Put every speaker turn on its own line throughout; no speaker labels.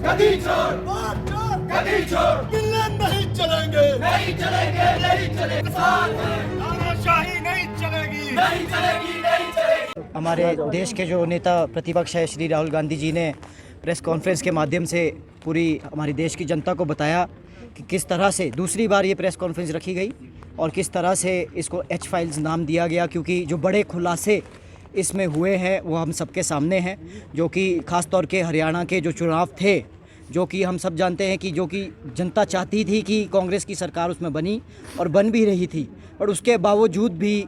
कभी छोड़
वोट चोर
कभी छोड़
मिलने नहीं चलेंगे,
नहीं चलेंगे नहीं चलेंगे साथ हैं
तानाशाही नहीं चलेगी।
नहीं चलेगी नहीं चलेगी।
हमारे देश के जो नेता प्रतिपक्ष है श्री राहुल गांधी जी ने प्रेस कॉन्फ्रेंस के माध्यम से पूरी हमारी देश की जनता को बताया कि किस तरह से दूसरी बार ये प्रेस कॉन्फ्रेंस रखी गई और किस तरह से इसको एच फाइल्स नाम दिया गया, क्योंकि जो बड़े खुलासे इसमें हुए हैं वो हम सबके सामने हैं। जो कि ख़ास तौर के हरियाणा के जो चुनाव थे, जो कि हम सब जानते हैं कि जो कि जनता चाहती थी कि कांग्रेस की सरकार उसमें बनी और बन भी रही थी, पर उसके बावजूद भी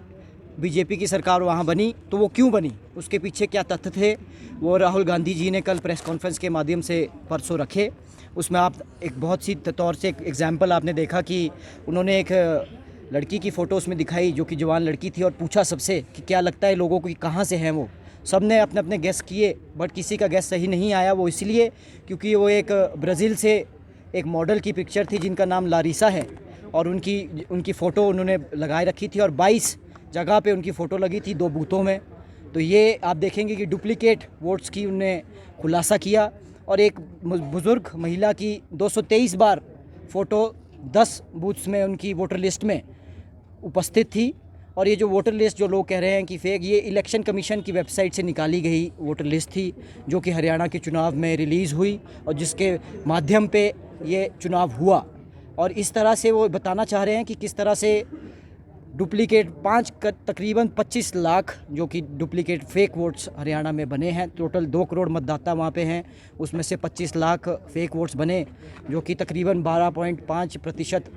बीजेपी की सरकार वहाँ बनी। तो वो क्यों बनी, उसके पीछे क्या तथ्य थे, वो राहुल गांधी जी ने कल प्रेस कॉन्फ्रेंस के माध्यम से परसों रखे। उसमें आप एक बहुत सी तौर से एक एग्जाम्पल आपने देखा कि उन्होंने एक लड़की की फ़ोटो उसमें दिखाई जो कि जवान लड़की थी और पूछा सबसे कि क्या लगता है लोगों को कि कहाँ से हैं वो। सब ने अपने अपने गेस किए, बट किसी का गेस सही नहीं आया। वो इसलिए क्योंकि वो एक ब्राज़ील से एक मॉडल की पिक्चर थी जिनका नाम लारिसा है और उनकी फ़ोटो उन्होंने लगाए रखी थी और 22 जगह पे उनकी फ़ोटो लगी थी 2 बूथों में। तो ये आप देखेंगे कि डुप्लीकेट वोट्स की उनने खुलासा किया और एक बुज़ुर्ग महिला की 223 बार फ़ोटो 10 बूथ्स में उनकी वोटर लिस्ट में उपस्थित थी। और ये जो वोटर लिस्ट जो लोग कह रहे हैं कि फेक, ये इलेक्शन कमीशन की वेबसाइट से निकाली गई वोटर लिस्ट थी जो कि हरियाणा के चुनाव में रिलीज़ हुई और जिसके माध्यम पे ये चुनाव हुआ। और इस तरह से वो बताना चाह रहे हैं कि किस तरह से डुप्लीकेट तकरीबन 25 लाख जो कि डुप्लीकेट फेक वोट्स हरियाणा में बने हैं। टोटल 2 करोड़ मतदाता वहाँ पे हैं, उसमें से 25 लाख फेक वोट्स बने जो कि तकरीबन 12.5%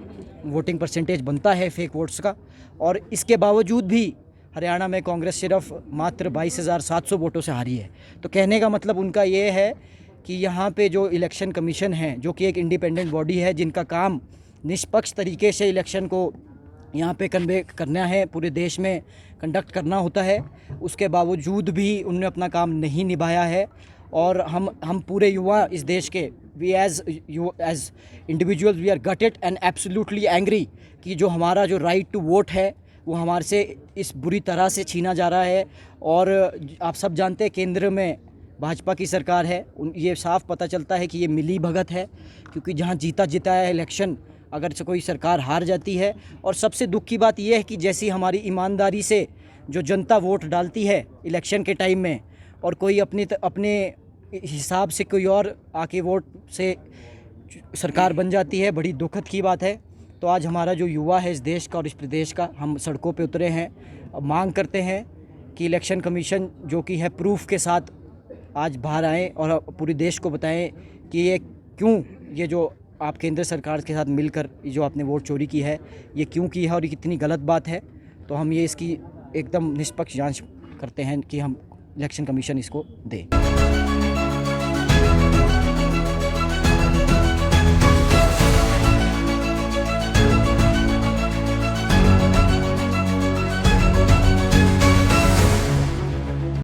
वोटिंग परसेंटेज बनता है फेक वोट्स का। और इसके बावजूद भी हरियाणा में कांग्रेस सिर्फ मात्र 22,700 वोटों से हारी है। तो कहने का मतलब उनका ये है कि यहाँ पे जो इलेक्शन कमीशन है जो कि एक इंडिपेंडेंट बॉडी है जिनका काम निष्पक्ष तरीके से इलेक्शन को यहाँ पे कन्वे करना है, पूरे देश में कंडक्ट करना होता है, उसके बावजूद भी उन्होंने अपना काम नहीं निभाया है। और हम पूरे युवा इस देश के we as individuals we are gutted and absolutely angry कि जो हमारा जो राइट टू वोट है वो हमारे से इस बुरी तरह से छीना जा रहा है। और आप सब जानते हैं केंद्र में भाजपा की सरकार है, ये साफ पता चलता है कि ये मिली भगत है, क्योंकि जहाँ जीता जिताया इलेक्शन अगर से कोई सरकार हार जाती है। और सबसे दुख की बात यह है कि जैसी हमारी ईमानदारी से जो जनता वोट डालती है इलेक्शन के टाइम में और कोई अपने हिसाब से कोई और आके वोट से सरकार बन जाती है, बड़ी दुखद की बात है। तो आज हमारा जो युवा है इस देश का और इस प्रदेश का, हम सड़कों पे उतरे हैं, मांग करते हैं कि इलेक्शन कमीशन जो कि है प्रूफ के साथ आज बाहर आएँ और पूरे देश को बताएं कि ये क्यों, ये जो आप केंद्र सरकार के साथ मिलकर जो आपने वोट चोरी की है ये क्यों की है और ये कितनी गलत बात है। तो हम ये इसकी एकदम निष्पक्ष जांच करते हैं कि हम इलेक्शन कमीशन इसको दे।